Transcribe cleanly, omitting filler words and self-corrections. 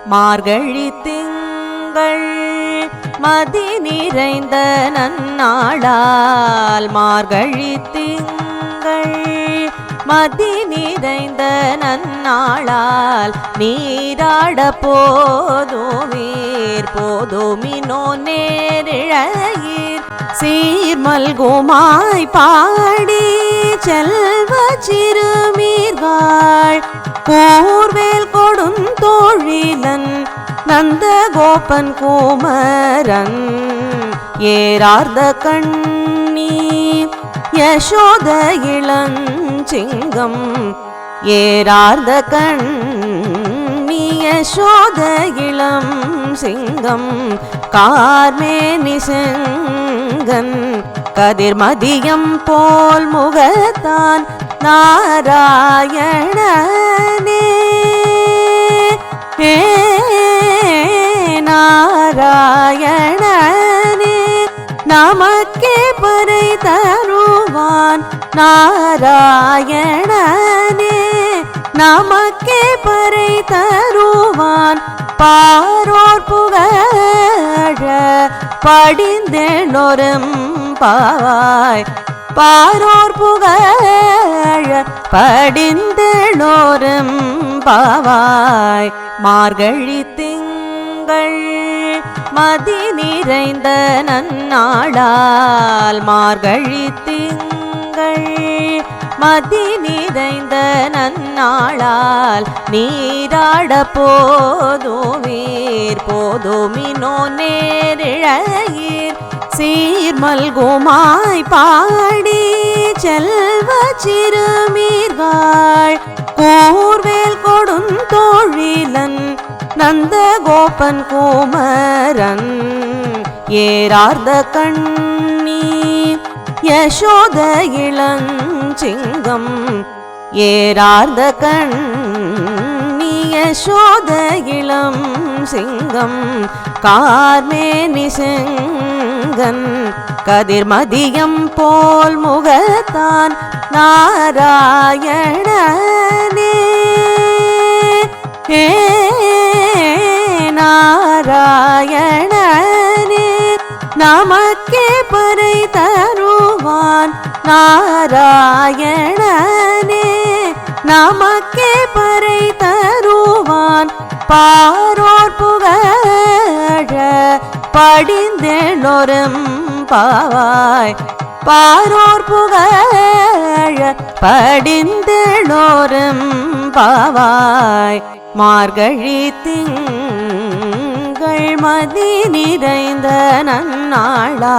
மார்கழி திங்கள் மதி நிறைந்த நன்னாளால் மார்கழி திங்கள் மதி நிறைந்த நன்னாளால் நீராட போதுவீர் போதுமினோ நேரிழையீர் சீர்மல்குமாய் பாடி செல்வ சிறுமீர்கள் கூர்வேல் கொடுந்தோழிலன் நந்த கோபன் குமரன் ஏரார்ந்த கண்ணி யசோத இளஞ்சிங்கம் ஏரார்ந்த கண்ணி யசோத இளம் சிங்கம் கார்மேனி செங்கன் கதிர்மதியம் போல் முகத்தான் நாராயணனே நாராயணனே நமக்கே பறை தருவான் நாராயணனே நமக்கே பறை தருவான் பாரோர் புகழ படிந்தேனொரும் பாவாய் பாரோர் புகழ படிந்தேனொரும் பாவாய் மார்கழி திங்கள் மதி நிறைந்த நன்னாளால் மார்கழி திங்கள் மதி நிறைந்த நன்னாளால் நீராட போதுவீர் போதுமினோ நேரிழையீர் சீர்மல்குமாய் பாடி செல்வ சிறுமீர்கள் கூர்வேல் கொடுந்தோழிலன் நந்த கோபன் குமரன் ஏரார்ந்த கண்ணி யசோத இளஞ்சிங்கம் ஏரார்ந்த கண்ணி யசோத இளம் சிங்கம் கார்மேனி செங்கன் கதிர்மதியம் போல் முகத்தான் நாராயணனே நாராயணனே நமக்கே பறை தருவான் நாராயணனே நமக்கே பறை தருவான் பாரோர் புகழ படிந்தேனொரும் பாவாய் பாரோர் புகழ படிந்தேனொரும் பாவாய் மார்கழி திங்கள் மதி நிறைந்த நன்னாளால்